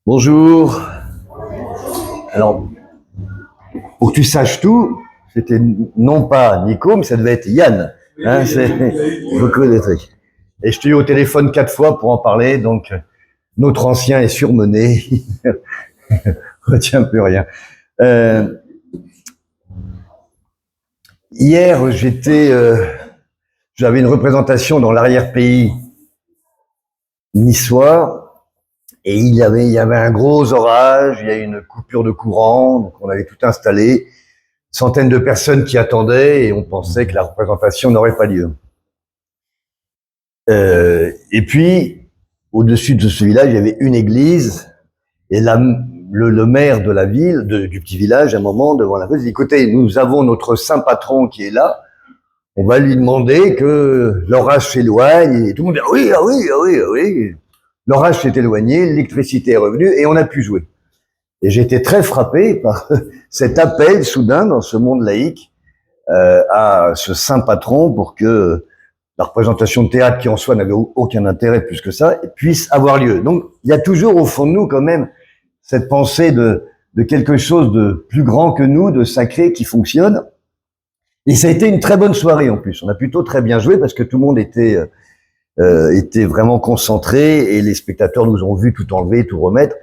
Bonjour. Alors, pour que tu saches tout, c'était non pas Nico, mais ça devait être Yann. Hein, c'est beaucoup de trucs. Et je t'ai eu au téléphone 4 fois pour en parler, donc notre ancien est surmené, il ne retient plus rien. Hier, j'avais une représentation dans l'arrière-pays niçois. Et il y avait un gros orage, il y a eu une coupure de courant, donc on avait tout installé, centaines de personnes qui attendaient et on pensait que la représentation n'aurait pas lieu. Et puis, au-dessus de ce village, il y avait une église et le maire de la ville, du petit village, à un moment, devant la foule, dit « Écoutez, nous avons notre saint patron qui est là, on va lui demander que l'orage s'éloigne. » Et tout le monde dit « Oui, ah oui, ah oui, ah oui ». L'orage s'est éloigné, l'électricité est revenue et on a pu jouer. Et j'ai été très frappé par cet appel soudain dans ce monde laïque à ce saint patron pour que la représentation de théâtre qui en soi n'avait aucun intérêt plus que ça puisse avoir lieu. Donc il y a toujours au fond de nous quand même cette pensée de quelque chose de plus grand que nous, de sacré qui fonctionne. Et ça a été une très bonne soirée en plus. On a plutôt très bien joué parce que tout le monde était vraiment concentré et les spectateurs nous ont vu tout enlever, tout remettre.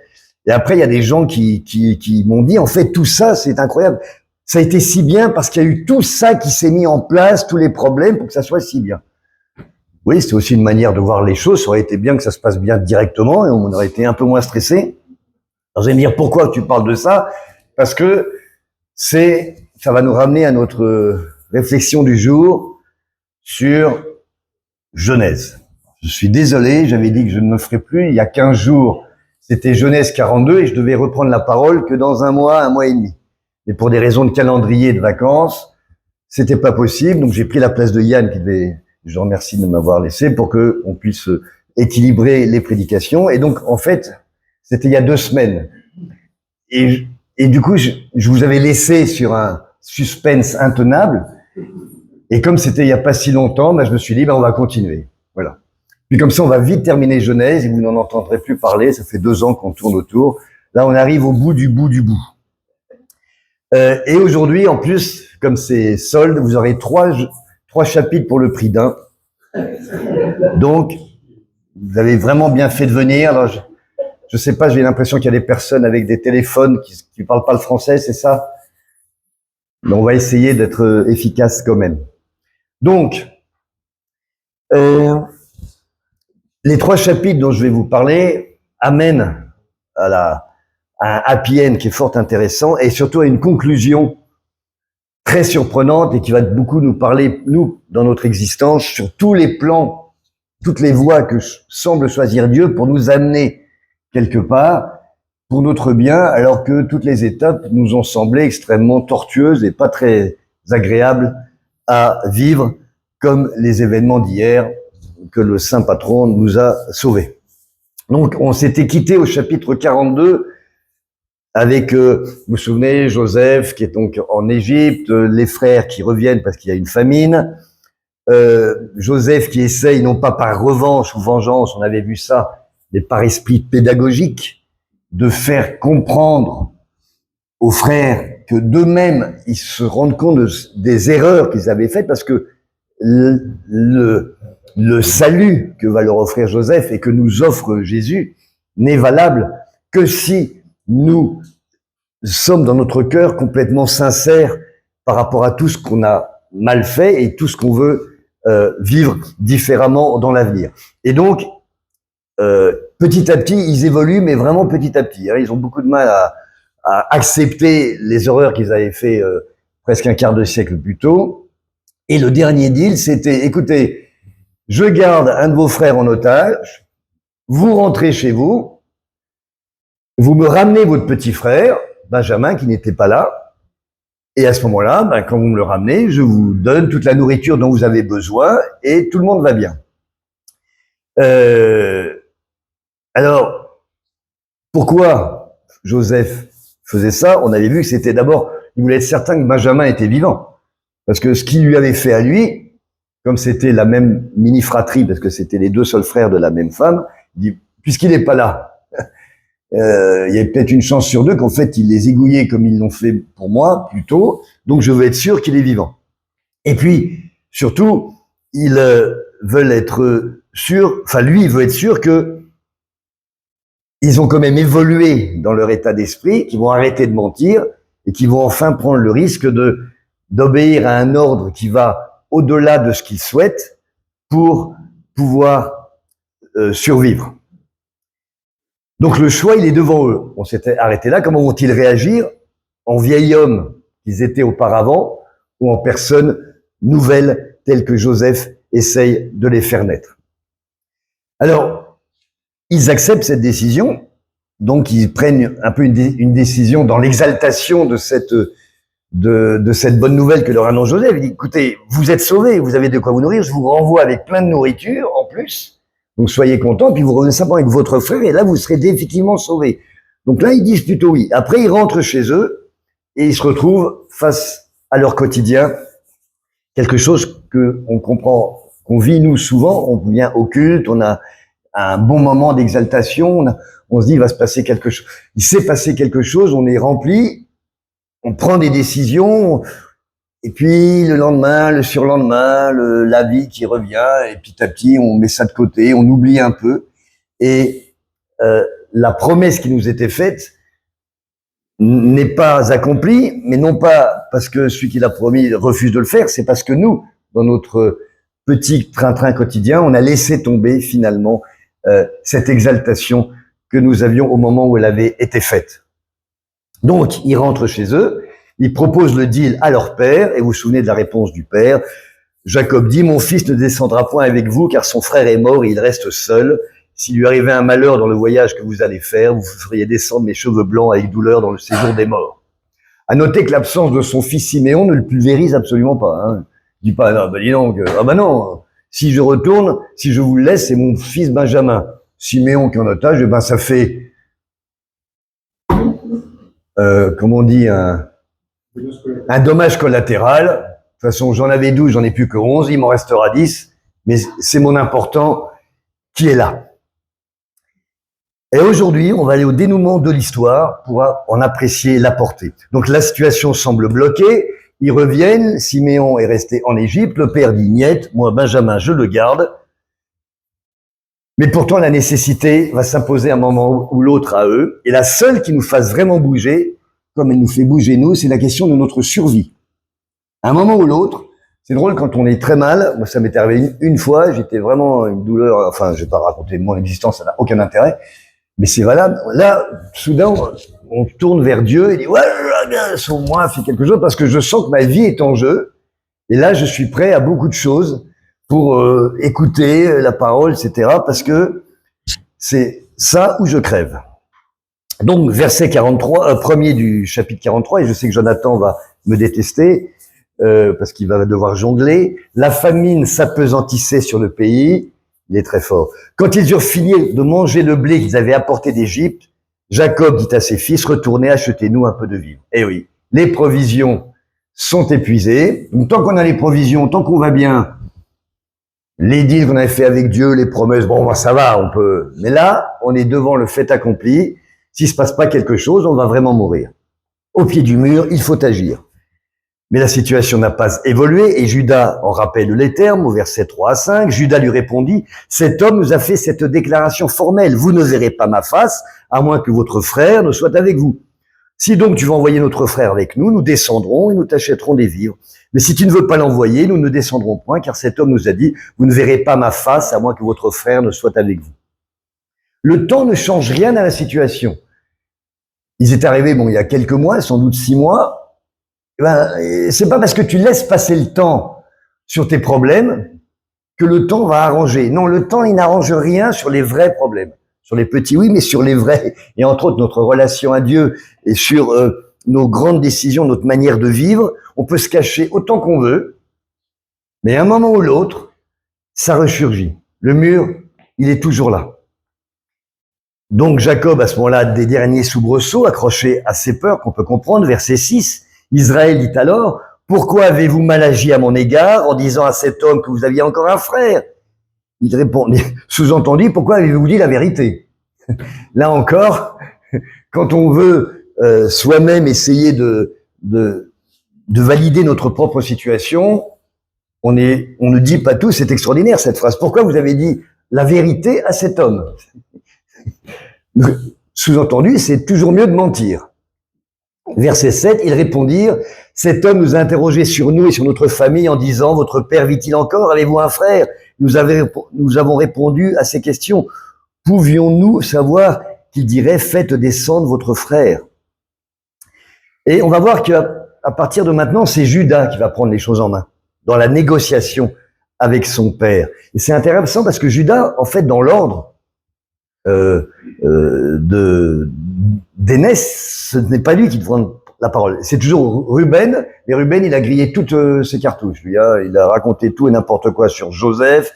Et après, il y a des gens qui m'ont dit, en fait, tout ça, c'est incroyable. Ça a été si bien parce qu'il y a eu tout ça qui s'est mis en place, tous les problèmes pour que ça soit si bien. Oui, c'est aussi une manière de voir les choses. Ça aurait été bien que ça se passe bien directement et on aurait été un peu moins stressé. Alors, vous allez me dire, pourquoi tu parles de ça? Parce que ça va nous ramener à notre réflexion du jour sur Genèse. Je suis désolé, j'avais dit que je ne me ferais plus. Il y a 15 jours, c'était Genèse 42 et je devais reprendre la parole que dans un mois et demi. Mais pour des raisons de calendrier de vacances, c'était pas possible. Donc j'ai pris la place de Yann je le remercie de m'avoir laissé pour que on puisse équilibrer les prédications. Et donc, en fait, c'était il y a 2 semaines. Et du coup, je vous avais laissé sur un suspense intenable. Et comme c'était il n'y a pas si longtemps, je me suis dit, on va continuer. Voilà. Puis comme ça, on va vite terminer Genèse et vous n'en entendrez plus parler. Ça fait 2 ans qu'on tourne autour. Là, on arrive au bout du bout du bout. Et aujourd'hui, en plus, comme c'est solde, vous aurez 3 chapitres pour le prix d'un. Donc, vous avez vraiment bien fait de venir. Alors, je sais pas, j'ai l'impression qu'il y a des personnes avec des téléphones qui parlent pas le français, c'est ça? Mais on va essayer d'être efficace quand même. Donc, les 3 chapitres dont je vais vous parler amènent à un happy end qui est fort intéressant et surtout à une conclusion très surprenante et qui va beaucoup nous parler, nous, dans notre existence, sur tous les plans, toutes les voies que semble choisir Dieu pour nous amener quelque part, pour notre bien, alors que toutes les étapes nous ont semblé extrêmement tortueuses et pas très agréables à vivre, comme les événements d'hier que le saint patron nous a sauvés. Donc, on s'était quitté au chapitre 42 avec, vous vous souvenez, Joseph qui est donc en Égypte, les frères qui reviennent parce qu'il y a une famine, Joseph qui essaye, non pas par revanche ou vengeance, on avait vu ça, mais par esprit pédagogique, de faire comprendre aux frères que d'eux-mêmes, ils se rendent compte des erreurs qu'ils avaient faites parce que le salut que va leur offrir Joseph et que nous offre Jésus n'est valable que si nous sommes dans notre cœur complètement sincères par rapport à tout ce qu'on a mal fait et tout ce qu'on veut vivre différemment dans l'avenir. Et donc, petit à petit, ils évoluent, mais vraiment petit à petit. Ils ont beaucoup de mal à accepter les horreurs qu'ils avaient fait presque un quart de siècle plus tôt. Et le dernier deal, c'était, écoutez, je garde un de vos frères en otage, vous rentrez chez vous, vous me ramenez votre petit frère, Benjamin, qui n'était pas là, et à ce moment-là, quand vous me le ramenez, je vous donne toute la nourriture dont vous avez besoin, et tout le monde va bien. Alors, pourquoi Joseph faisait ça? On avait vu que c'était d'abord, il voulait être certain que Benjamin était vivant. Parce que ce qu'il lui avait fait à lui, comme c'était la même mini-fratrie, parce que c'était les 2 seuls frères de la même femme, il dit, puisqu'il n'est pas là, il y a peut-être une chance sur deux qu'en fait, il les égouillait comme ils l'ont fait pour moi, plutôt. Donc, je veux être sûr qu'il est vivant. Et puis, surtout, ils veulent être sûrs, enfin, lui, il veut être sûr que ils ont quand même évolué dans leur état d'esprit, qu'ils vont arrêter de mentir et qu'ils vont enfin prendre le risque d'obéir à un ordre qui va au-delà de ce qu'ils souhaitent pour pouvoir survivre. Donc le choix, il est devant eux. On s'était arrêté là. Comment vont-ils réagir en vieil homme qu'ils étaient auparavant ou en personne nouvelle telle que Joseph essaye de les faire naître? Alors, ils acceptent cette décision, donc ils prennent un peu une décision dans l'exaltation de cette bonne nouvelle que leur annonce Joseph. Il dit, écoutez, vous êtes sauvés, vous avez de quoi vous nourrir, je vous renvoie avec plein de nourriture en plus, donc soyez contents, puis vous revenez simplement avec votre frère, et là vous serez définitivement sauvés. Donc là, ils disent plutôt oui. Après, ils rentrent chez eux, et ils se retrouvent face à leur quotidien, quelque chose que on comprend, qu'on vit nous souvent, on vient au culte, on a un bon moment d'exaltation, on se dit il va se passer quelque chose, il s'est passé quelque chose, on est rempli, on prend des décisions, et puis le lendemain, le surlendemain, la vie qui revient, et petit à petit on met ça de côté, on oublie un peu, et la promesse qui nous était faite n'est pas accomplie, mais non pas parce que celui qui l'a promis refuse de le faire, c'est parce que nous, dans notre petit train-train quotidien, on a laissé tomber finalement cette exaltation que nous avions au moment où elle avait été faite. Donc, ils rentrent chez eux, ils proposent le deal à leur père, et vous vous souvenez de la réponse du père. Jacob dit, mon fils ne descendra point avec vous, car son frère est mort et il reste seul. S'il lui arrivait un malheur dans le voyage que vous allez faire, vous feriez descendre mes cheveux blancs avec douleur dans le séjour des morts. À noter que l'absence de son fils Siméon ne le pulvérise absolument pas. Hein. Il dit pas, non, dis donc, non, si je retourne, si je vous le laisse, c'est mon fils Benjamin. Siméon qui est en otage, ça fait, comment on dit, un dommage collatéral. De toute façon, j'en avais 12, j'en ai plus que 11, il m'en restera 10, mais c'est mon important qui est là. Et aujourd'hui, on va aller au dénouement de l'histoire pour en apprécier la portée. Donc la situation semble bloquée, ils reviennent, Siméon est resté en Égypte, le père dit niet, moi Benjamin je le garde, mais pourtant la nécessité va s'imposer un moment ou l'autre à eux, et la seule qui nous fasse vraiment bouger, comme elle nous fait bouger nous, c'est la question de notre survie. À un moment ou l'autre, c'est drôle quand on est très mal, moi ça m'est arrivé une fois, j'étais vraiment une douleur, enfin je vais pas raconter mon existence, ça n'a aucun intérêt, mais c'est valable. Là, soudain, on tourne vers Dieu et dit, ouais, sur moi, fais quelque chose parce que je sens que ma vie est en jeu. Et là, je suis prêt à beaucoup de choses pour écouter la parole, etc. Parce que c'est ça où je crève. Donc, verset 43, premier du chapitre 43, et je sais que Jonathan va me détester parce qu'il va devoir jongler. La famine s'apesantissait sur le pays. Il est très fort. Quand ils eurent fini de manger le blé qu'ils avaient apporté d'Égypte, Jacob dit à ses fils, retournez, achetez-nous un peu de vivres. Eh oui, les provisions sont épuisées. Donc, tant qu'on a les provisions, tant qu'on va bien, les deals qu'on avait fait avec Dieu, les promesses, bon, ça va, on peut. Mais là, on est devant le fait accompli. S'il se passe pas quelque chose, on va vraiment mourir. Au pied du mur, il faut agir. Mais la situation n'a pas évolué et Judas en rappelle les termes au verset 3 à 5. Judas lui répondit, cet homme nous a fait cette déclaration formelle. Vous ne verrez pas ma face, à moins que votre frère ne soit avec vous. Si donc tu veux envoyer notre frère avec nous, nous descendrons et nous t'achèterons des vivres. Mais si tu ne veux pas l'envoyer, nous ne descendrons point, car cet homme nous a dit, vous ne verrez pas ma face, à moins que votre frère ne soit avec vous. Le temps ne change rien à la situation. Ils étaient arrivés, il y a quelques mois, sans doute 6 mois. C'est pas parce que tu laisses passer le temps sur tes problèmes que le temps va arranger. Non, le temps, il n'arrange rien sur les vrais problèmes. Sur les petits, oui, mais sur les vrais. Et entre autres, notre relation à Dieu et sur nos grandes décisions, notre manière de vivre, on peut se cacher autant qu'on veut. Mais à un moment ou l'autre, ça ressurgit. Le mur, il est toujours là. Donc Jacob, à ce moment-là, des derniers soubresauts, accroché à ses peurs qu'on peut comprendre, verset 6, Israël dit alors, pourquoi avez-vous mal agi à mon égard en disant à cet homme que vous aviez encore un frère? Il répond, sous-entendu, pourquoi avez-vous dit la vérité? Là encore, quand on veut soi-même essayer de valider notre propre situation, on ne dit pas tout, c'est extraordinaire cette phrase. Pourquoi vous avez dit la vérité à cet homme? Sous-entendu, c'est toujours mieux de mentir. Verset 7, ils répondirent, cet homme nous a interrogés sur nous et sur notre famille en disant, votre père vit-il encore? Avez-vous un frère? Nous avons répondu à ces questions. Pouvions-nous savoir qu'il dirait, faites descendre votre frère? Et on va voir qu'à partir de maintenant, c'est Judas qui va prendre les choses en main, dans la négociation avec son père. Et c'est intéressant parce que Judas, en fait, dans l'ordre d'Énès, ce n'est pas lui qui prend la parole. C'est toujours Ruben, et Ruben, il a grillé toutes ses cartouches. Lui, hein, il a raconté tout et n'importe quoi sur Joseph.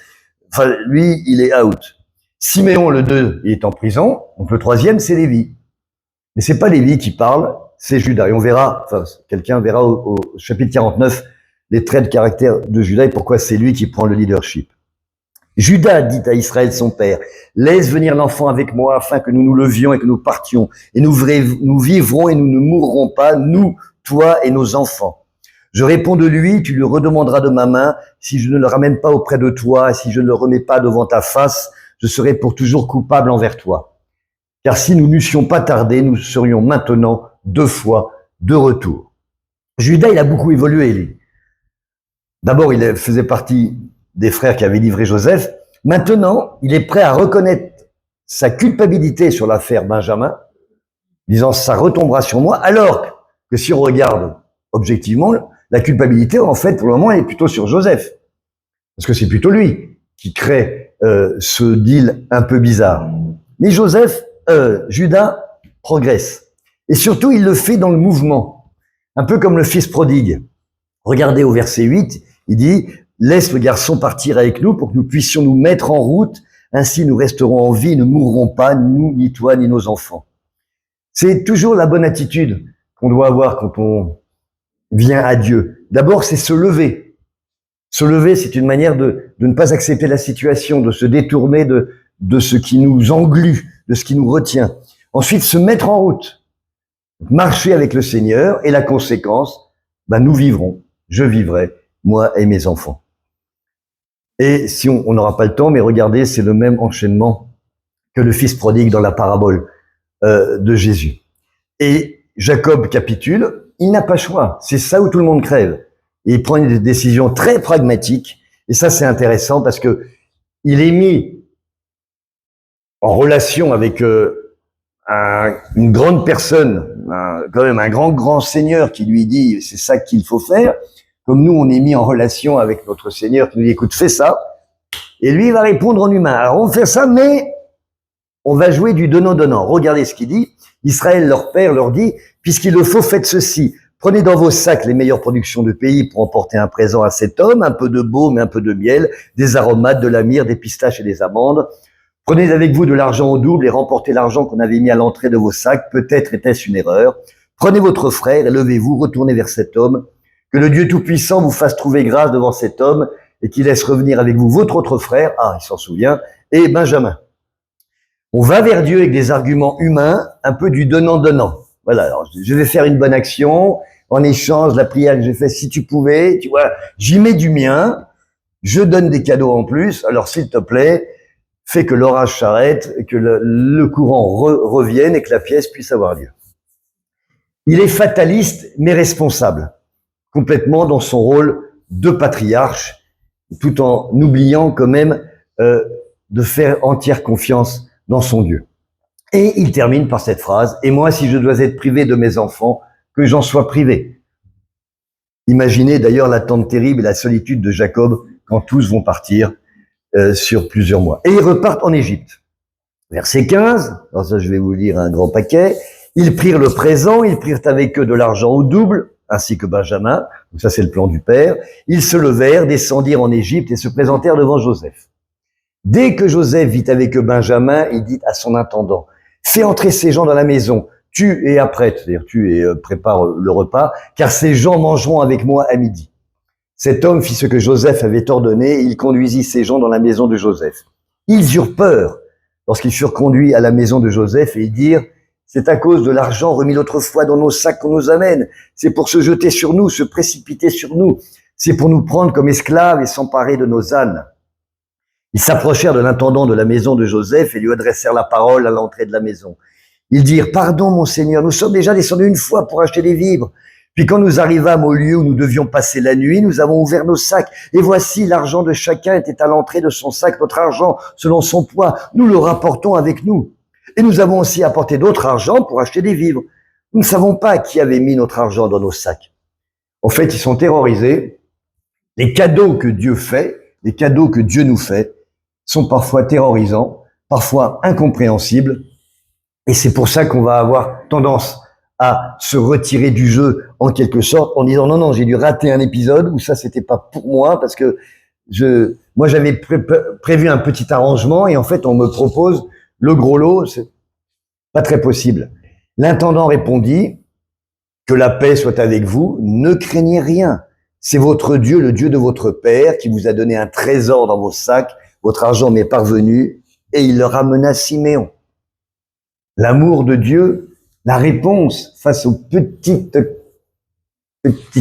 Enfin, lui, il est out. Siméon, le 2, il est en prison. Donc le 3e, c'est Lévi. Mais c'est pas Lévi qui parle, c'est Judas. Et on verra, enfin, quelqu'un verra au chapitre 49 les traits de caractère de Judas et pourquoi c'est lui qui prend le leadership. Judas dit à Israël son père, laisse venir l'enfant avec moi afin que nous nous levions et que nous partions. Et nous vivrons et nous ne mourrons pas, nous, toi et nos enfants. Je réponds de lui, tu lui redemanderas de ma main. Si je ne le ramène pas auprès de toi, et si je ne le remets pas devant ta face, je serai pour toujours coupable envers toi. Car si nous n'eussions pas tardé, nous serions maintenant 2 fois de retour. Judas, il a beaucoup évolué, lui. D'abord, il faisait partie des frères qui avaient livré Joseph. Maintenant, il est prêt à reconnaître sa culpabilité sur l'affaire Benjamin, disant ça retombera sur moi, alors que si on regarde objectivement, la culpabilité, en fait, pour le moment, elle est plutôt sur Joseph. Parce que c'est plutôt lui qui crée ce deal un peu bizarre. Mais Judas progresse. Et surtout, il le fait dans le mouvement. Un peu comme le fils prodigue. Regardez au verset 8, il dit « Laisse le garçon partir avec nous pour que nous puissions nous mettre en route. Ainsi, nous resterons en vie, ne mourrons pas, nous, ni toi, ni nos enfants. » C'est toujours la bonne attitude qu'on doit avoir quand on vient à Dieu. D'abord, c'est se lever. Se lever, c'est une manière de ne pas accepter la situation, de se détourner de ce qui nous englue, de ce qui nous retient. Ensuite, se mettre en route. Marcher avec le Seigneur et la conséquence, nous vivrons, je vivrai, moi et mes enfants. Et si on n'aura pas le temps, mais regardez, c'est le même enchaînement que le fils prodigue dans la parabole de Jésus. Et Jacob capitule, il n'a pas le choix, c'est ça où tout le monde crève. Et il prend une décision très pragmatique, et ça c'est intéressant parce que il est mis en relation avec une grande personne, quand même un grand seigneur qui lui dit c'est ça qu'il faut faire, comme nous on est mis en relation avec notre Seigneur qui nous dit écoute fais ça, et lui il va répondre en humain. Alors on fait ça, mais on va jouer du donnant-donnant. Regardez ce qu'il dit. Israël, leur père, leur dit, puisqu'il le faut, faites ceci. Prenez dans vos sacs les meilleures productions du pays pour emporter un présent à cet homme, un peu de baume et un peu de miel, des aromates, de la myrrhe, des pistaches et des amandes. Prenez avec vous de l'argent au double et remportez l'argent qu'on avait mis à l'entrée de vos sacs. Peut-être était-ce une erreur. Prenez votre frère et levez-vous, retournez vers cet homme. Que le Dieu Tout-Puissant vous fasse trouver grâce devant cet homme et qu'il laisse revenir avec vous votre autre frère, il s'en souvient, et Benjamin. On va vers Dieu avec des arguments humains, un peu du donnant-donnant. Voilà, alors je vais faire une bonne action, en échange, la prière que j'ai faite, si tu pouvais, tu vois, j'y mets du mien, je donne des cadeaux en plus, alors s'il te plaît, fais que l'orage s'arrête, que le courant revienne et que la pièce puisse avoir lieu. Il est fataliste, mais responsable, complètement dans son rôle de patriarche, tout en oubliant quand même de faire entière confiance dans son Dieu. Et il termine par cette phrase, « Et moi, si je dois être privé de mes enfants, que j'en sois privé. » Imaginez d'ailleurs l'attente terrible et la solitude de Jacob quand tous vont partir sur plusieurs mois. Et ils repartent en Égypte. Verset 15, alors ça je vais vous lire un grand paquet. « Ils prirent le présent, ils prirent avec eux de l'argent au double, ainsi que Benjamin. » Donc ça c'est le plan du père. « Ils se levèrent, descendirent en Égypte et se présentèrent devant Joseph. » Dès que Joseph vit avec Benjamin, il dit à son intendant, « Fais entrer ces gens dans la maison, tu es apprête, c'est-à-dire tu et prépare le repas, car ces gens mangeront avec moi à midi. » Cet homme fit ce que Joseph avait ordonné, et il conduisit ces gens dans la maison de Joseph. Ils eurent peur lorsqu'ils furent conduits à la maison de Joseph et dirent, c'est à cause de l'argent remis l'autre fois dans nos sacs qu'on nous amène. C'est pour se jeter sur nous, se précipiter sur nous. C'est pour nous prendre comme esclaves et s'emparer de nos ânes. Ils s'approchèrent de l'intendant de la maison de Joseph et lui adressèrent la parole à l'entrée de la maison. Ils dirent, pardon, mon Seigneur, nous sommes déjà descendus une fois pour acheter des vivres. Puis quand nous arrivâmes au lieu où nous devions passer la nuit, nous avons ouvert nos sacs. Et voici, l'argent de chacun était à l'entrée de son sac. Notre argent, selon son poids, nous le rapportons avec nous. Et nous avons aussi apporté d'autres argent pour acheter des vivres. Nous ne savons pas qui avait mis notre argent dans nos sacs. En fait, ils sont terrorisés. Les cadeaux que Dieu fait, les cadeaux que Dieu nous fait, sont parfois terrorisants, parfois incompréhensibles. Et c'est pour ça qu'on va avoir tendance à se retirer du jeu en quelque sorte en disant non, j'ai dû rater un épisode ou ça c'était pas pour moi parce que moi j'avais prévu un petit arrangement et en fait on me propose le gros lot, c'est pas très possible. L'intendant répondit, que la paix soit avec vous, ne craignez rien. C'est votre Dieu, le Dieu de votre Père, qui vous a donné un trésor dans vos sacs. Votre argent m'est parvenu et il leur amena Siméon. L'amour de Dieu, la réponse face au petit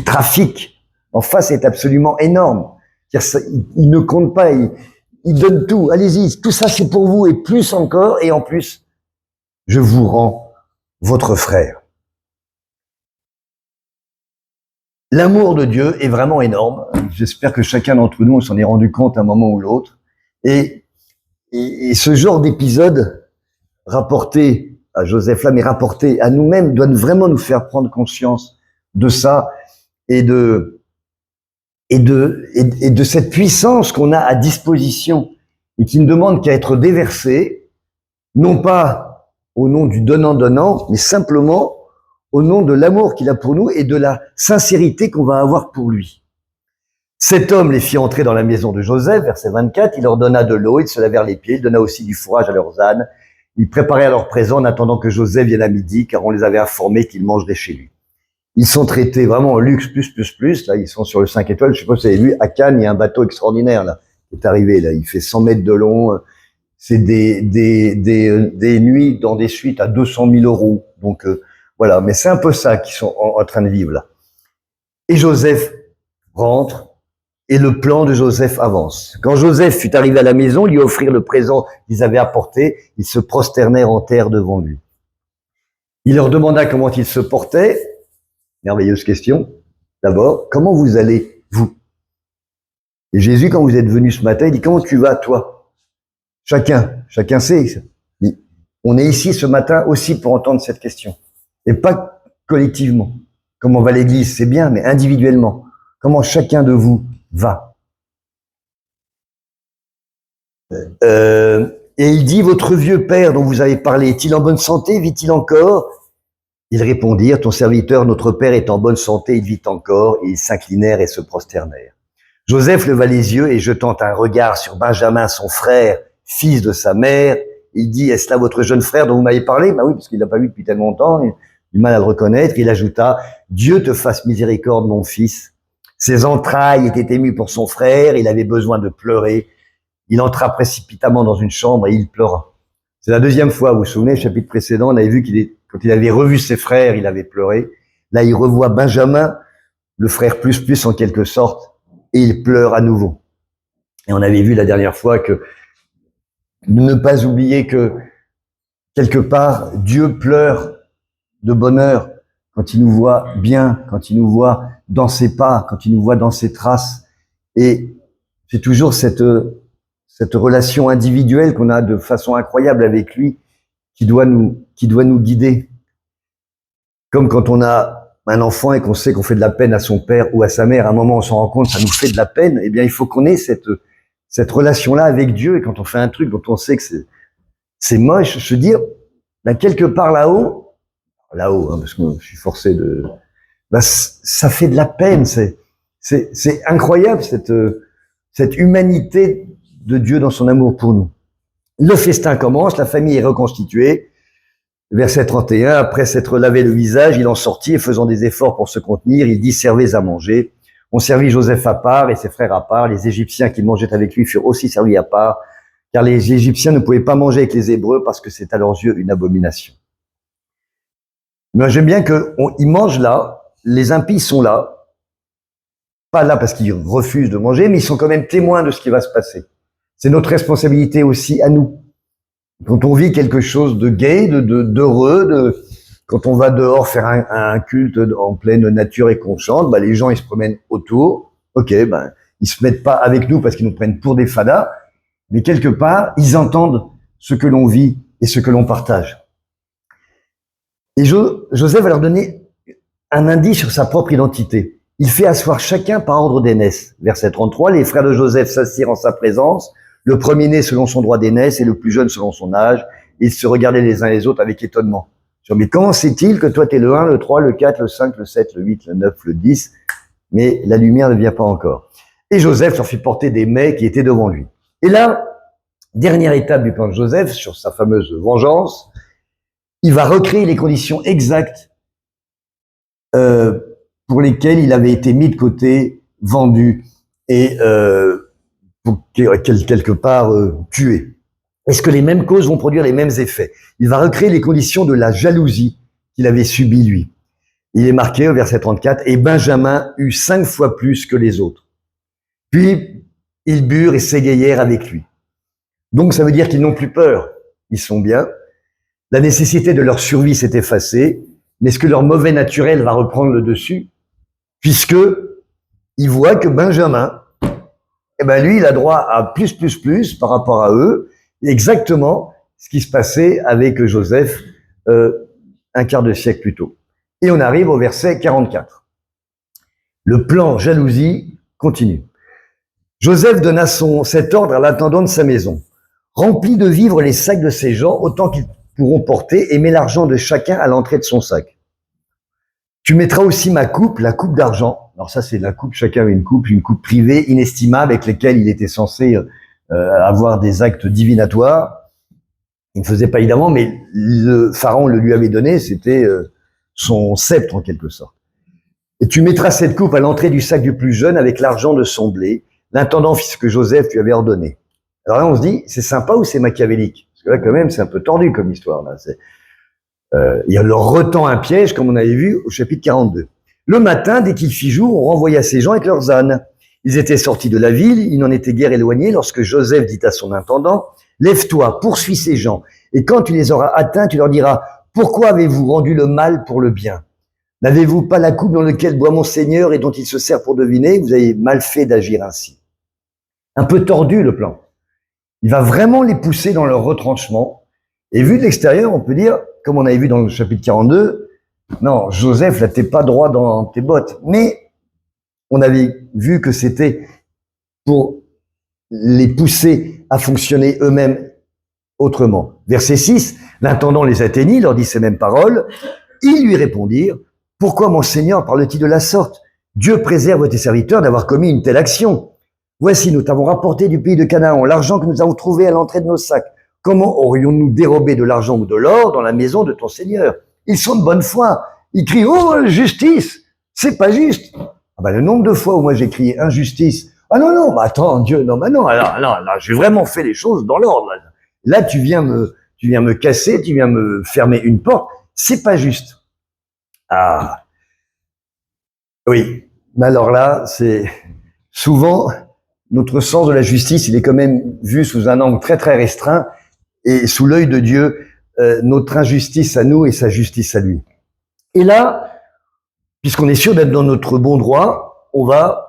trafic en face est absolument énorme. Il ne compte pas, il donne tout. Allez-y, tout ça c'est pour vous et plus encore. Et en plus, je vous rends votre frère. L'amour de Dieu est vraiment énorme. J'espère que chacun d'entre nous s'en est rendu compte à un moment ou l'autre. Et ce genre d'épisode rapporté à Joseph là, mais rapporté à nous-mêmes, doit vraiment nous faire prendre conscience de ça et de cette puissance qu'on a à disposition et qui ne demande qu'à être déversée, non pas au nom du donnant-donnant, mais simplement au nom de l'amour qu'il a pour nous et de la sincérité qu'on va avoir pour lui. Cet homme les fit entrer dans la maison de Joseph, verset 24, il leur donna de l'eau, ils se lavèrent les pieds, il donna aussi du fourrage à leurs ânes, ils préparaient leur présent en attendant que Joseph vienne à midi, car on les avait informés qu'ils mangeraient chez lui. Ils sont traités vraiment en luxe plus, là ils sont sur le 5 étoiles, je sais pas si vous avez vu, à Cannes, il y a un bateau extraordinaire là, qui est arrivé là, il fait 100 mètres de long, c'est des nuits dans des suites à 200 000 euros, donc voilà, mais c'est un peu ça qu'ils sont en train de vivre là. Et Joseph rentre, et le plan de Joseph avance. Quand Joseph fut arrivé à la maison, lui offrirent le présent qu'ils avaient apporté, ils se prosternèrent en terre devant lui. Il leur demanda comment ils se portaient. Merveilleuse question. D'abord, comment vous allez, vous? Et Jésus, quand vous êtes venu ce matin, il dit, comment tu vas, toi? Chacun sait. On est ici ce matin aussi pour entendre cette question. Et pas collectivement. Comment va l'Église? C'est bien, mais individuellement. Comment chacun de vous va? Et il dit, votre vieux père dont vous avez parlé, est-il en bonne santé? Vit-il encore? Ils répondirent, ton serviteur, notre père, est en bonne santé, il vit encore. Et ils s'inclinèrent et se prosternèrent. Joseph leva les yeux et jetant un regard sur Benjamin, son frère, fils de sa mère, il dit, est-ce là votre jeune frère dont vous m'avez parlé? Bah oui, parce qu'il l'a pas vu depuis tellement longtemps, il a du mal à le reconnaître. Il ajouta, Dieu te fasse miséricorde, mon fils. Ses entrailles étaient émues pour son frère, il avait besoin de pleurer. Il entra précipitamment dans une chambre et il pleura. C'est la deuxième fois, vous vous souvenez, le chapitre précédent, on avait vu quand il avait revu ses frères, il avait pleuré. Là, il revoit Benjamin, le frère plus en quelque sorte, et il pleure à nouveau. Et on avait vu la dernière fois que ne pas oublier que quelque part, Dieu pleure de bonheur quand il nous voit bien, quand il nous voit dans ses pas, quand il nous voit dans ses traces. Et c'est toujours cette relation individuelle qu'on a de façon incroyable avec lui qui doit nous guider. Comme quand on a un enfant et qu'on sait qu'on fait de la peine à son père ou à sa mère, à un moment on s'en rend compte, ça nous fait de la peine, eh bien il faut qu'on ait cette relation-là avec Dieu, et quand on fait un truc dont on sait que c'est moche, se dire, là, quelque part là-haut, hein, parce que je suis forcé de, ça fait de la peine, c'est incroyable cette humanité de Dieu dans son amour pour nous. Le festin commence, la famille est reconstituée. Verset 31, après s'être lavé le visage, il en sortit et faisant des efforts pour se contenir, il dit, servez à manger. On servit Joseph à part et ses frères à part. Les Égyptiens qui mangeaient avec lui furent aussi servis à part. car les Égyptiens ne pouvaient pas manger avec les Hébreux parce que c'est à leurs yeux une abomination. Mais j'aime bien qu'ils mangent là, les impies sont là, pas là parce qu'ils refusent de manger, mais ils sont quand même témoins de ce qui va se passer. C'est notre responsabilité aussi à nous. Quand on vit quelque chose de gai, d'heureux, quand on va dehors faire un culte en pleine nature et qu'on chante, les gens ils se promènent autour. Ok, ils se mettent pas avec nous parce qu'ils nous prennent pour des fadas, mais quelque part ils entendent ce que l'on vit et ce que l'on partage. Et Joseph va leur donner un indice sur sa propre identité. Il fait asseoir chacun par ordre d'aînesse. Verset 33, les frères de Joseph s'assirent en sa présence, le premier-né selon son droit d'aînesse et le plus jeune selon son âge. Ils se regardaient les uns les autres avec étonnement. Mais comment c'est-il que toi t'es le 1, le 3, le 4, le 5, le 7, le 8, le 9, le 10, mais la lumière ne vient pas encore. Et Joseph leur fit porter des mets qui étaient devant lui. Et là, dernière étape du plan de Joseph sur sa fameuse vengeance, il va recréer les conditions exactes pour lesquelles il avait été mis de côté, vendu et pour quelque part tué. Est-ce que les mêmes causes vont produire les mêmes effets? Il va recréer les conditions de la jalousie qu'il avait subie lui. Il est marqué au verset 34, « Et Benjamin eut 5 fois plus que les autres. Puis ils burent et s'égayèrent avec lui. » Donc ça veut dire qu'ils n'ont plus peur, ils sont bien. La nécessité de leur survie s'est effacée, mais est-ce que leur mauvais naturel va reprendre le dessus? Puisque ils voient que Benjamin, lui, il a droit à plus par rapport à eux, exactement ce qui se passait avec Joseph un quart de siècle plus tôt. Et on arrive au verset 44. Le plan jalousie continue. Joseph donna cet ordre à l'intendant de sa maison. Remplis de vivres les sacs de ces gens autant qu'ils pourront porter et mets l'argent de chacun à l'entrée de son sac. Tu mettras aussi ma coupe, la coupe d'argent. Alors ça, c'est la coupe, chacun avait une coupe privée, inestimable, avec laquelle il était censé avoir des actes divinatoires. Il ne faisait pas évidemment, mais le pharaon le lui avait donné, c'était son sceptre en quelque sorte. Et tu mettras cette coupe à l'entrée du sac du plus jeune avec l'argent de son blé. L'intendant fit ce que Joseph lui avait ordonné. Alors là, on se dit, c'est sympa ou c'est machiavélique? Parce que là, quand même, c'est un peu tordu comme histoire. Là. Il leur retend un piège, comme on avait vu au chapitre 42. Le matin, dès qu'il fit jour, on renvoya ces gens avec leurs ânes. Ils étaient sortis de la ville, ils n'en étaient guère éloignés, lorsque Joseph dit à son intendant, « Lève-toi, poursuis ces gens, et quand tu les auras atteints, tu leur diras, « Pourquoi avez-vous rendu le mal pour le bien? N'avez-vous pas la coupe dans laquelle boit mon Seigneur et dont il se sert pour deviner? Vous avez mal fait d'agir ainsi. » Un peu tordu le plan. Il va vraiment les pousser dans leur retranchement. Et vu de l'extérieur, on peut dire, comme on avait vu dans le chapitre 42, non, Joseph, là, t'es pas droit dans tes bottes. Mais on avait vu que c'était pour les pousser à fonctionner eux-mêmes autrement. Verset 6, l'intendant les atteignit, leur dit ces mêmes paroles. Ils lui répondirent, « Pourquoi, mon Seigneur, parle-t-il de la sorte? Dieu préserve tes serviteurs d'avoir commis une telle action. Voici, nous t'avons rapporté du pays de Canaan l'argent que nous avons trouvé à l'entrée de nos sacs. Comment aurions-nous dérobé de l'argent ou de l'or dans la maison de ton Seigneur? Ils sont de bonne foi. Ils crient, oh, justice! C'est pas juste. » Le nombre de fois où moi j'ai crié injustice, ah non, attends, Dieu, non, là, j'ai vraiment fait les choses dans l'ordre. Là, tu viens me casser, tu viens me fermer une porte. C'est pas juste. Ah. Oui. Mais alors là, c'est souvent, notre sens de la justice, il est quand même vu sous un angle très, très restreint. Et sous l'œil de Dieu, notre injustice à nous et sa justice à lui. Et là, puisqu'on est sûr d'être dans notre bon droit, on va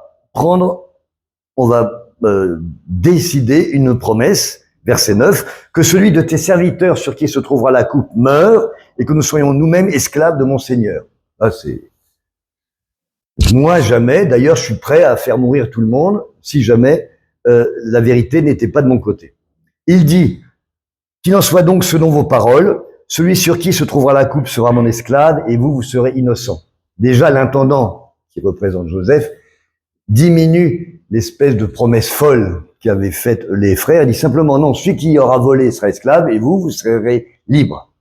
décider une promesse, verset 9, que celui de tes serviteurs sur qui se trouvera la coupe meure et que nous soyons nous-mêmes esclaves de mon Seigneur. Ah, c'est... Moi, jamais, d'ailleurs, je suis prêt à faire mourir tout le monde si jamais la vérité n'était pas de mon côté. Il dit, qu'il en soit donc selon vos paroles, celui sur qui se trouvera la coupe sera mon esclave et vous serez innocent. Déjà, l'intendant, qui représente Joseph, diminue l'espèce de promesse folle qu'avaient faite les frères. Il dit simplement, non, celui qui aura volé sera esclave et vous serez libre.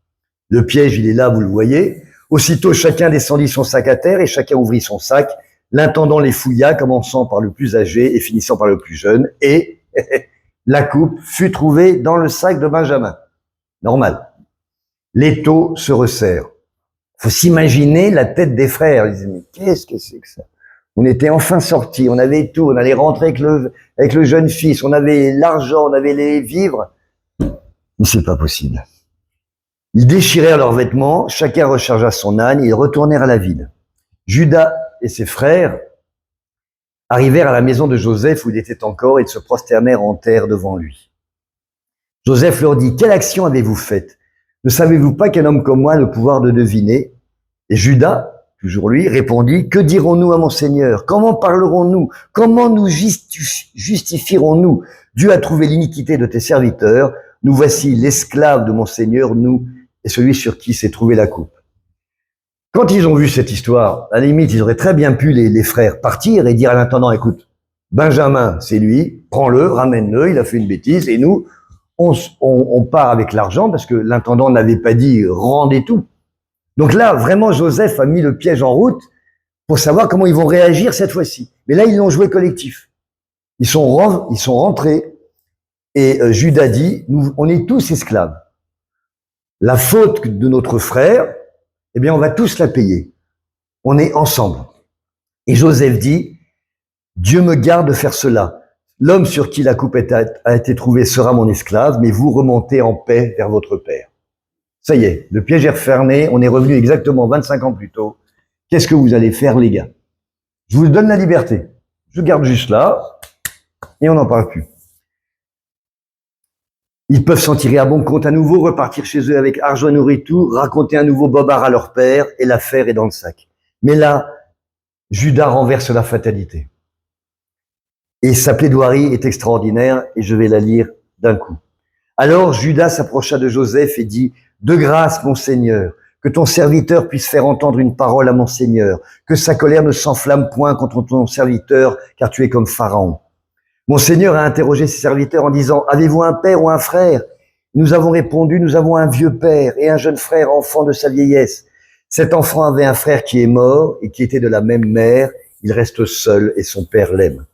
Le piège, il est là, vous le voyez. Aussitôt, chacun descendit son sac à terre et chacun ouvrit son sac. L'intendant les fouilla, commençant par le plus âgé et finissant par le plus jeune. Et la coupe fut trouvée dans le sac de Benjamin. Normal. L'étau se resserre. Faut s'imaginer la tête des frères. Ils disaient, mais qu'est-ce que c'est que ça? On était enfin sortis, on avait tout, on allait rentrer avec le jeune fils, on avait l'argent, on avait les vivres. Mais c'est pas possible. Ils déchirèrent leurs vêtements, chacun rechargea son âne et ils retournèrent à la ville. Judas et ses frères arrivèrent à la maison de Joseph où il était encore et ils se prosternèrent en terre devant lui. Joseph leur dit, quelle action avez-vous faite? Ne savez-vous pas qu'un homme comme moi a le pouvoir de deviner? Et Judas, toujours lui, répondit, que dirons-nous à mon Seigneur? Comment parlerons-nous? Comment nous justifierons-nous? Dieu a trouvé l'iniquité de tes serviteurs. Nous voici l'esclave de mon Seigneur, nous, et celui sur qui s'est trouvée la coupe. Quand ils ont vu cette histoire, à la limite, ils auraient très bien pu, les frères, partir et dire à l'intendant, écoute, Benjamin, c'est lui, prends-le, ramène-le, il a fait une bêtise, et nous, on part avec l'argent, parce que l'intendant n'avait pas dit, rendez tout. Donc là, vraiment, Joseph a mis le piège en route pour savoir comment ils vont réagir cette fois-ci. Mais là, ils l'ont joué collectif. Ils sont rentrés, et Judas dit, on est tous esclaves. La faute de notre frère, eh bien, on va tous la payer. On est ensemble. Et Joseph dit, Dieu me garde de faire cela. L'homme sur qui la coupe a été trouvée sera mon esclave, mais vous remontez en paix vers votre père. Ça y est, le piège est refermé, on est revenu exactement 25 ans plus tôt. Qu'est-ce que vous allez faire, les gars? Je vous donne la liberté. Je garde juste là, et on n'en parle plus. Ils peuvent s'en tirer à bon compte à nouveau, repartir chez eux avec argent et nourriture, raconter un nouveau bobard à leur père, et l'affaire est dans le sac. Mais là, Judas renverse la fatalité. Et sa plaidoirie est extraordinaire, et je vais la lire d'un coup. Alors Judas s'approcha de Joseph et dit, « De grâce, mon Seigneur, que ton serviteur puisse faire entendre une parole à mon Seigneur, que sa colère ne s'enflamme point contre ton serviteur, car tu es comme Pharaon. » Mon Seigneur a interrogé ses serviteurs en disant, « Avez-vous un père ou un frère ?» Nous avons répondu, « Nous avons un vieux père et un jeune frère, enfant de sa vieillesse. Cet enfant avait un frère qui est mort et qui était de la même mère. Il reste seul et son père l'aime.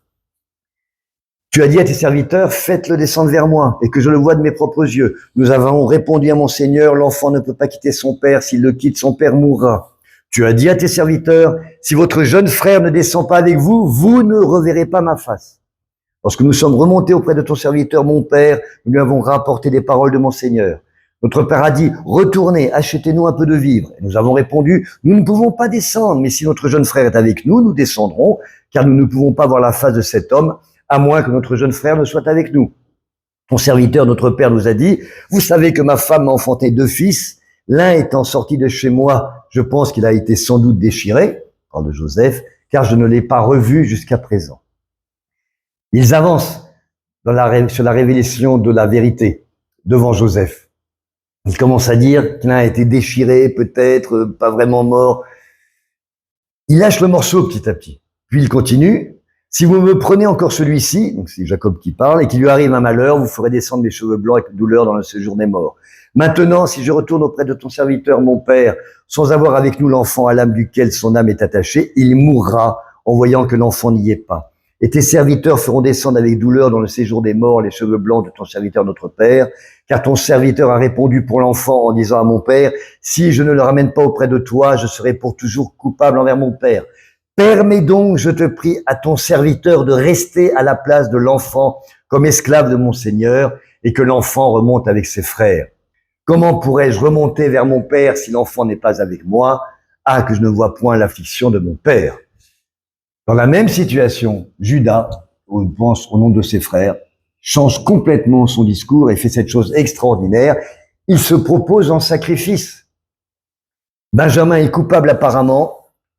Tu as dit à tes serviteurs, faites-le descendre vers moi et que je le voie de mes propres yeux. Nous avons répondu à mon Seigneur, l'enfant ne peut pas quitter son père. S'il le quitte, son père mourra. Tu as dit à tes serviteurs, si votre jeune frère ne descend pas avec vous, vous ne reverrez pas ma face. Lorsque nous sommes remontés auprès de ton serviteur, mon père, nous lui avons rapporté des paroles de mon Seigneur. Notre père a dit, retournez, achetez-nous un peu de vivres. Et nous avons répondu, nous ne pouvons pas descendre, mais si notre jeune frère est avec nous, nous descendrons, car nous ne pouvons pas voir la face de cet homme, à moins que notre jeune frère ne soit avec nous. Ton serviteur, notre père, nous a dit, vous savez que ma femme m'a enfanté 2 fils, l'un étant sorti de chez moi, je pense qu'il a été sans doute déchiré, parle de Joseph, car je ne l'ai pas revu jusqu'à présent. Ils avancent sur la révélation de la vérité devant Joseph. Ils commencent à dire qu'il a été déchiré, peut-être, pas vraiment mort. Il lâche le morceau petit à petit. Puis il continue. Si vous me prenez encore celui-ci, donc c'est Jacob qui parle, et qu'il lui arrive un malheur, vous ferez descendre mes cheveux blancs avec douleur dans le séjour des morts. Maintenant, si je retourne auprès de ton serviteur, mon père, sans avoir avec nous l'enfant à l'âme duquel son âme est attachée, il mourra en voyant que l'enfant n'y est pas. Et tes serviteurs feront descendre avec douleur dans le séjour des morts les cheveux blancs de ton serviteur notre père, car ton serviteur a répondu pour l'enfant en disant à mon père, si je ne le ramène pas auprès de toi, je serai pour toujours coupable envers mon père. Permets donc, je te prie, à ton serviteur de rester à la place de l'enfant comme esclave de mon Seigneur et que l'enfant remonte avec ses frères. Comment pourrais-je remonter vers mon père si l'enfant n'est pas avec moi? Ah, que je ne vois point l'affliction de mon père. Dans la même situation, Judas, on pense au nom de ses frères, change complètement son discours et fait cette chose extraordinaire. Il se propose en sacrifice. Benjamin est coupable apparemment.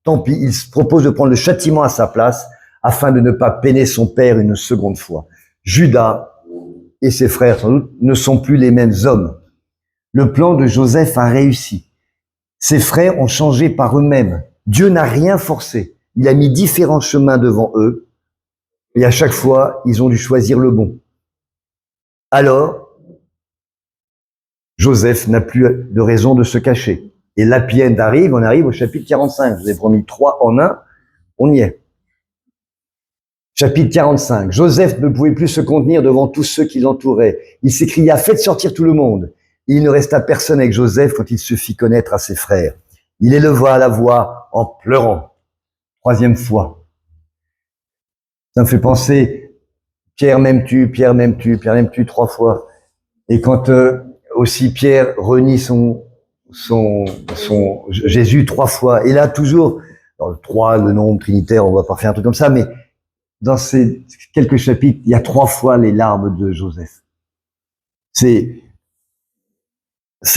Tant pis, il se propose de prendre le châtiment à sa place afin de ne pas peiner son père une seconde fois. Judas et ses frères, sans doute, ne sont plus les mêmes hommes. Le plan de Joseph a réussi. Ses frères ont changé par eux-mêmes. Dieu n'a rien forcé. Il a mis différents chemins devant eux et à chaque fois, ils ont dû choisir le bon. Alors, Joseph n'a plus de raison de se cacher. Et l'happy end arrive, on arrive au chapitre 45. Je vous ai promis 3 en 1, on y est. Chapitre 45. Joseph ne pouvait plus se contenir devant tous ceux qui l'entouraient. Il s'écria, faites sortir tout le monde. Et il ne resta personne avec Joseph quand il se fit connaître à ses frères. Il éleva la voix en pleurant. Troisième fois. Ça me fait penser, Pierre m'aimes-tu, Pierre m'aimes-tu, Pierre m'aimes-tu, 3 fois. Et quand aussi Pierre renie son Jésus 3 fois. Et là, toujours, dans le 3, le nombre trinitaire, on va pas faire un truc comme ça, mais dans ces quelques chapitres, il y a 3 fois les larmes de Joseph. C'est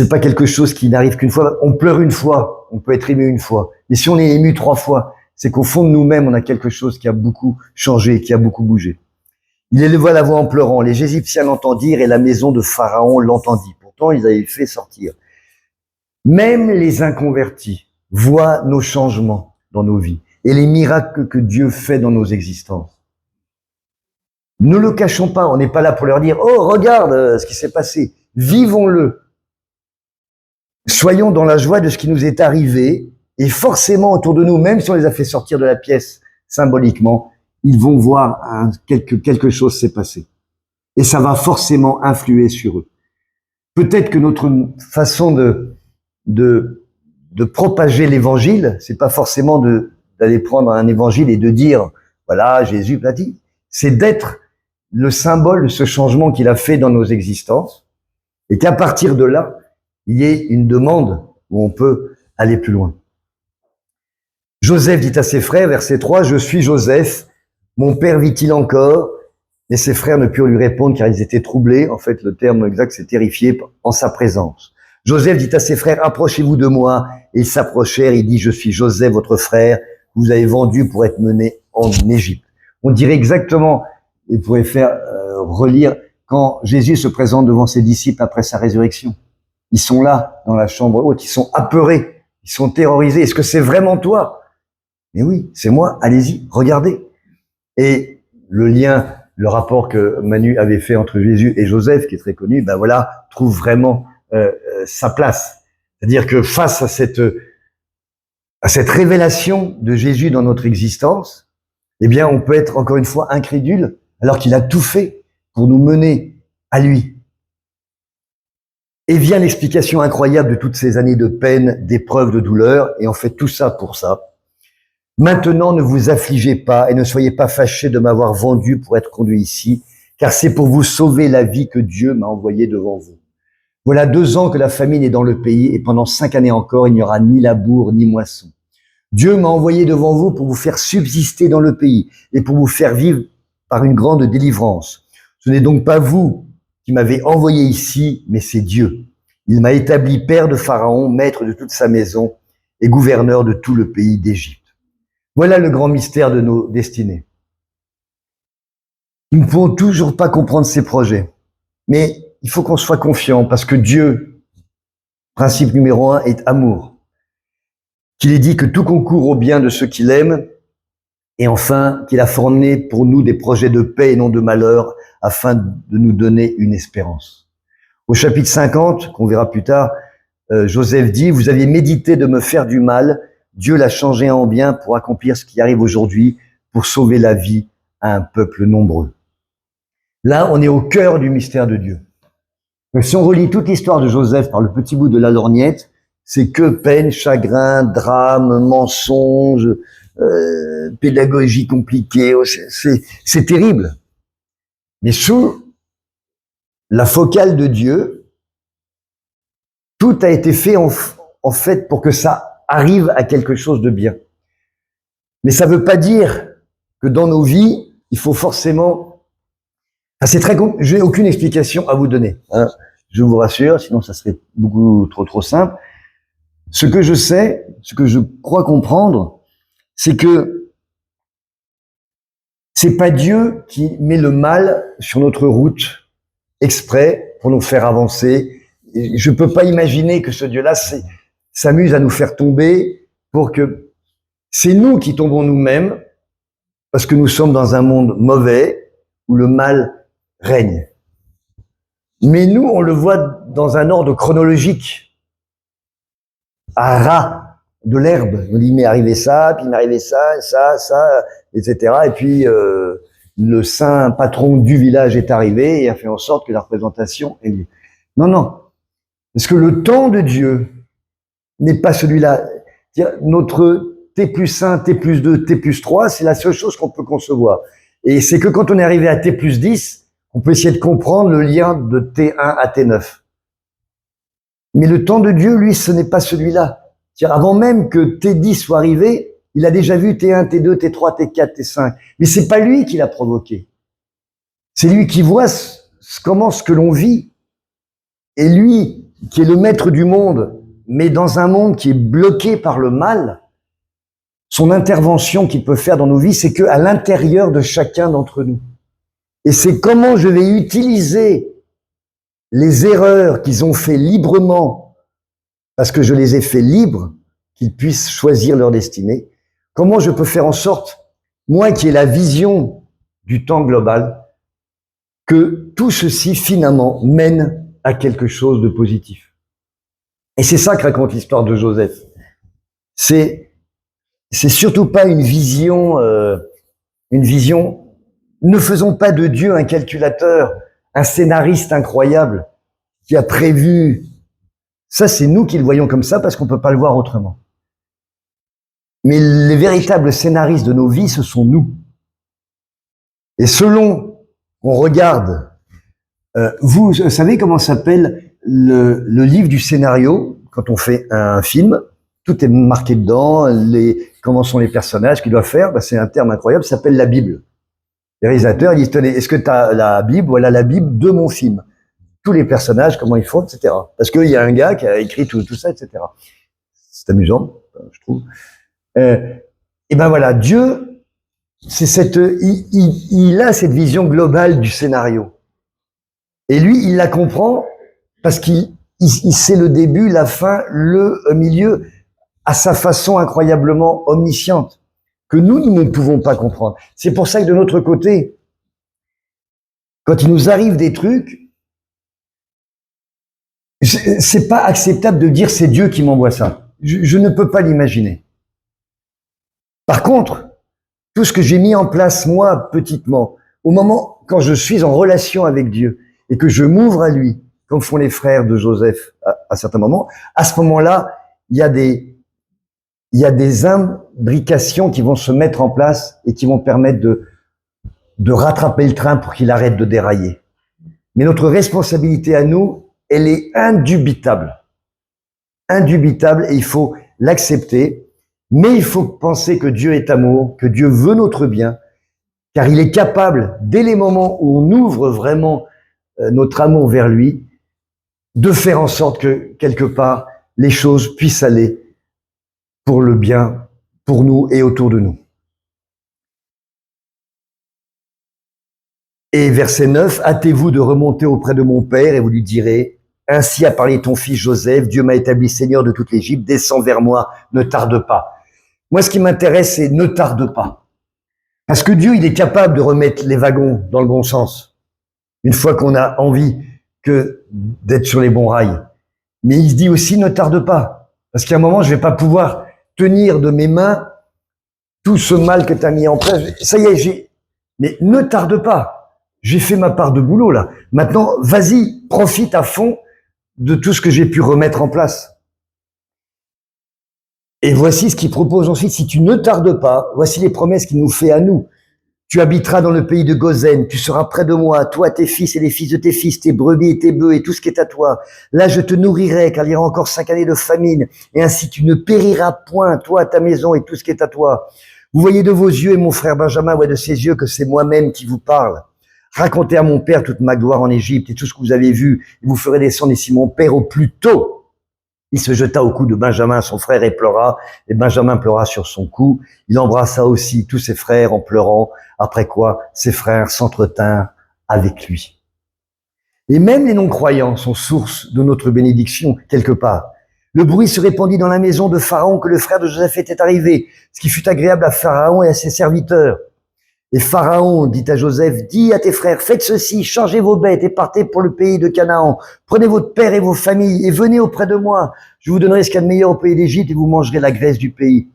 pas quelque chose qui n'arrive qu'une fois. On pleure une fois, on peut être ému une fois. Mais si on est ému 3 fois, c'est qu'au fond de nous-mêmes, on a quelque chose qui a beaucoup changé, qui a beaucoup bougé. Il éleva la voix en pleurant. Les Égyptiens l'entendirent et la maison de Pharaon l'entendit. Pourtant, ils avaient fait sortir. Même les inconvertis voient nos changements dans nos vies et les miracles que Dieu fait dans nos existences. Ne le cachons pas, on n'est pas là pour leur dire « Oh, regarde ce qui s'est passé ». Vivons-le. Soyons dans la joie de ce qui nous est arrivé et forcément autour de nous, même si on les a fait sortir de la pièce symboliquement, ils vont voir quelque chose s'est passé. Et ça va forcément influer sur eux. Peut-être que notre façon de propager l'évangile, c'est pas forcément d'aller prendre un évangile et de dire, voilà, Jésus l'a dit. C'est d'être le symbole de ce changement qu'il a fait dans nos existences et qu'à partir de là, il y ait une demande où on peut aller plus loin. Joseph dit à ses frères, verset 3, « Je suis Joseph, mon père vit-il encore ?» Mais ses frères ne purent lui répondre car ils étaient troublés. En fait, le terme exact, c'est terrifié en sa présence. Joseph dit à ses frères, « Approchez-vous de moi. » Et ils s'approchèrent. Il dit, « Je suis Joseph, votre frère. Vous avez vendu pour être mené en Égypte. » On dirait exactement, il pourrait faire relire quand Jésus se présente devant ses disciples après sa résurrection. Ils sont là, dans la chambre haute. Ils sont apeurés. Ils sont terrorisés. Est-ce que c'est vraiment toi? Mais oui, c'est moi. Allez-y, regardez. Et le lien, le rapport que Manu avait fait entre Jésus et Joseph, qui est très connu, ben voilà, trouve vraiment sa place. C'est-à-dire que face à cette révélation de Jésus dans notre existence, eh bien, on peut être encore une fois incrédule, alors qu'il a tout fait pour nous mener à lui. Et vient l'explication incroyable de toutes ces années de peine, d'épreuves, de douleur, et on fait tout ça pour ça. Maintenant, ne vous affligez pas et ne soyez pas fâchés de m'avoir vendu pour être conduit ici, car c'est pour vous sauver la vie que Dieu m'a envoyé devant vous. Voilà 2 ans que la famine est dans le pays et pendant 5 années encore, il n'y aura ni labour ni moisson. Dieu m'a envoyé devant vous pour vous faire subsister dans le pays et pour vous faire vivre par une grande délivrance. Ce n'est donc pas vous qui m'avez envoyé ici, mais c'est Dieu. Il m'a établi père de Pharaon, maître de toute sa maison et gouverneur de tout le pays d'Égypte. Voilà le grand mystère de nos destinées. Nous ne pouvons toujours pas comprendre ces projets, mais il faut qu'on soit confiant parce que Dieu, principe numéro 1, est amour. Qu'il ait dit que tout concourt au bien de ceux qu'il aime et enfin qu'il a formé pour nous des projets de paix et non de malheur afin de nous donner une espérance. Au chapitre 50, qu'on verra plus tard, Joseph dit « Vous aviez médité de me faire du mal, Dieu l'a changé en bien pour accomplir ce qui arrive aujourd'hui, pour sauver la vie à un peuple nombreux. » Là, on est au cœur du mystère de Dieu. Donc, si on relit toute l'histoire de Joseph par le petit bout de la lorgnette, c'est que peine, chagrin, drame, mensonge, pédagogie compliquée, c'est terrible. Mais sous la focale de Dieu, tout a été fait en fait pour que ça arrive à quelque chose de bien. Mais ça ne veut pas dire que dans nos vies, il faut forcément... c'est très compliqué. Je n'ai aucune explication à vous donner. Hein. Je vous rassure, sinon ça serait beaucoup trop simple. Ce que je sais, ce que je crois comprendre, c'est que c'est pas Dieu qui met le mal sur notre route exprès pour nous faire avancer. Et je peux pas imaginer que ce Dieu-là s'amuse à nous faire tomber pour que c'est nous qui tombons nous-mêmes parce que nous sommes dans un monde mauvais où le mal règne. Mais nous, on le voit dans un ordre chronologique. À ras de l'herbe. On dit, il m'est arrivé ça, puis il m'est arrivé ça, etc. Et puis, le saint patron du village est arrivé et a fait en sorte que la représentation ait lieu. Non, non. Parce que le temps de Dieu n'est pas celui-là. Notre T plus 1, T plus 2, T plus 3, c'est la seule chose qu'on peut concevoir. Et c'est que quand on est arrivé à T plus 10, on peut essayer de comprendre le lien de T1 à T9. Mais le temps de Dieu, lui, ce n'est pas celui-là. Avant même que T10 soit arrivé, il a déjà vu T1, T2, T3, T4, T5. Mais c'est pas lui qui l'a provoqué. C'est lui qui voit comment ce que l'on vit. Et lui, qui est le maître du monde, mais dans un monde qui est bloqué par le mal, son intervention qu'il peut faire dans nos vies, c'est qu'à l'intérieur de chacun d'entre nous. Et c'est comment je vais utiliser les erreurs qu'ils ont fait librement, parce que je les ai fait libres, qu'ils puissent choisir leur destinée. Comment je peux faire en sorte, moi qui ai la vision du temps global, que tout ceci finalement mène à quelque chose de positif. Et c'est ça que raconte l'histoire de Joseph. C'est surtout pas une vision. Ne faisons pas de Dieu un calculateur, un scénariste incroyable qui a prévu. Ça, c'est nous qui le voyons comme ça parce qu'on peut pas le voir autrement. Mais les véritables scénaristes de nos vies, ce sont nous. Et selon qu'on regarde, vous savez comment s'appelle le livre du scénario quand on fait un film? Tout est marqué dedans, comment sont les personnages qu'il doit faire. C'est un terme incroyable, ça s'appelle la Bible. Les réalisateurs disent, tenez, est-ce que tu as la Bible? Voilà la Bible de mon film. Tous les personnages, comment ils font, etc. Parce qu'il y a un gars qui a écrit tout ça, etc. C'est amusant, je trouve. Et ben voilà, Dieu, c'est il a cette vision globale du scénario. Et lui, il la comprend parce qu'il sait le début, la fin, le milieu, à sa façon incroyablement omnisciente, que nous ne pouvons pas comprendre. C'est pour ça que de notre côté, quand il nous arrive des trucs, c'est pas acceptable de dire c'est Dieu qui m'envoie ça. Je ne peux pas l'imaginer. Par contre, tout ce que j'ai mis en place, moi, petitement, au moment quand je suis en relation avec Dieu et que je m'ouvre à lui, comme font les frères de Joseph à certains moments, à ce moment-là, il y a des imbrications qui vont se mettre en place et qui vont permettre de rattraper le train pour qu'il arrête de dérailler. Mais notre responsabilité à nous, elle est indubitable. Indubitable, et il faut l'accepter. Mais il faut penser que Dieu est amour, que Dieu veut notre bien, car il est capable, dès les moments où on ouvre vraiment notre amour vers lui, de faire en sorte que, quelque part, les choses puissent aller pour le bien, pour nous et autour de nous. Et verset 9, hâtez-vous de remonter auprès de mon Père et vous lui direz, ainsi a parlé ton fils Joseph, Dieu m'a établi Seigneur de toute l'Égypte, descends vers moi, ne tarde pas. Moi, ce qui m'intéresse, c'est ne tarde pas. Parce que Dieu, il est capable de remettre les wagons dans le bon sens, une fois qu'on a envie d'être sur les bons rails. Mais il se dit aussi, ne tarde pas. Parce qu'à un moment, je vais pas pouvoir tenir de mes mains tout ce mal que tu as mis en place. Ça y est, mais ne tarde pas. J'ai fait ma part de boulot, là. Maintenant, vas-y, profite à fond de tout ce que j'ai pu remettre en place. Et voici ce qu'il propose ensuite. Si tu ne tardes pas, voici les promesses qu'il nous fait à nous. Tu habiteras dans le pays de Gozen, tu seras près de moi, toi, tes fils et les fils de tes fils, tes brebis et tes bœufs et tout ce qui est à toi. Là, je te nourrirai, car il y aura encore 5 années de famine, et ainsi tu ne périras point, toi, ta maison et tout ce qui est à toi. Vous voyez de vos yeux, et mon frère Benjamin voit de ses yeux que c'est moi-même qui vous parle. Racontez à mon père toute ma gloire en Égypte et tout ce que vous avez vu, et vous ferez descendre ici mon père au plus tôt. Il se jeta au cou de Benjamin, son frère, et pleura, et Benjamin pleura sur son cou. Il embrassa aussi tous ses frères en pleurant, après quoi ses frères s'entretinrent avec lui. Et même les non-croyants sont source de notre bénédiction, quelque part. Le bruit se répandit dans la maison de Pharaon que le frère de Joseph était arrivé, ce qui fut agréable à Pharaon et à ses serviteurs. Et Pharaon dit à Joseph, dis à tes frères, faites ceci, changez vos bêtes et partez pour le pays de Canaan. Prenez votre père et vos familles et venez auprès de moi. Je vous donnerai ce qu'il y a de meilleur au pays d'Égypte et vous mangerez la graisse du pays.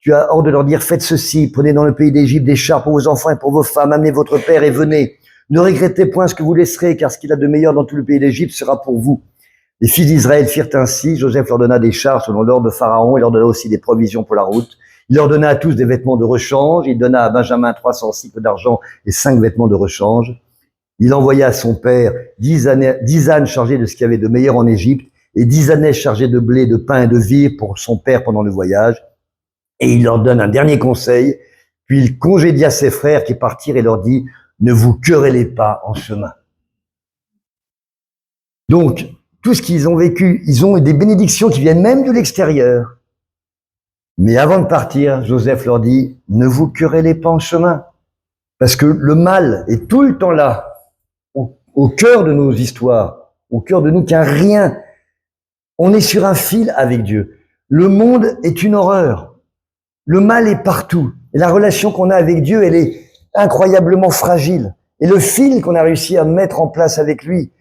tu as ordre de leur dire, faites ceci, prenez dans le pays d'Égypte des chars pour vos enfants et pour vos femmes, amenez votre père et venez. Ne regrettez point ce que vous laisserez, car ce qu'il a de meilleur dans tout le pays d'Égypte sera pour vous. Les fils d'Israël firent ainsi. Joseph leur donna des chars selon l'ordre de Pharaon. Il leur donna aussi des provisions pour la route. Il leur donna à tous des vêtements de rechange. Il donna à Benjamin 300 cycles d'argent et 5 vêtements de rechange. Il envoya à son père 10 ânes chargés de ce qu'il y avait de meilleur en Égypte et 10 ânes chargés de blé, de pain et de vivres pour son père pendant le voyage. Et il leur donne un dernier conseil. Puis il congédia ses frères qui partirent et leur dit, ne vous querellez pas en chemin. Donc, tout ce qu'ils ont vécu, ils ont eu des bénédictions qui viennent même de l'extérieur. Mais avant de partir, Joseph leur dit, ne vous querellez pas en chemin. Parce que le mal est tout le temps là, au cœur de nos histoires, au cœur de nous, qu'il n'y a rien. On est sur un fil avec Dieu. Le monde est une horreur. Le mal est partout. Et la relation qu'on a avec Dieu, elle est incroyablement fragile. Et le fil qu'on a réussi à mettre en place avec lui,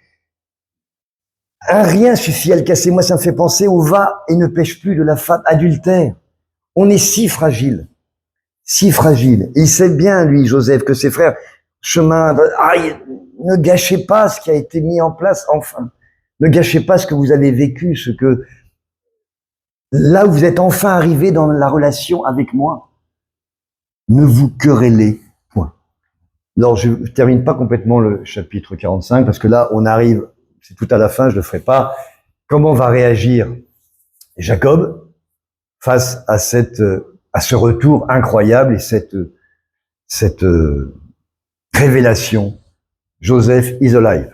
un rien suffit à le casser. Moi, ça me fait penser au va et ne pêche plus de la femme adultère. On est si fragile. Si fragile. Et il sait bien, lui, Joseph, que ses frères, chemin, ne gâchez pas ce qui a été mis en place, enfin. Ne gâchez pas ce que vous avez vécu, là où vous êtes enfin arrivé dans la relation avec moi. Ne vous querellez point. Alors, je termine pas complètement le chapitre 45, parce que là, on arrive, c'est tout à la fin, je le ferai pas. Comment va réagir Jacob face à ce retour incroyable et cette révélation? Joseph is alive.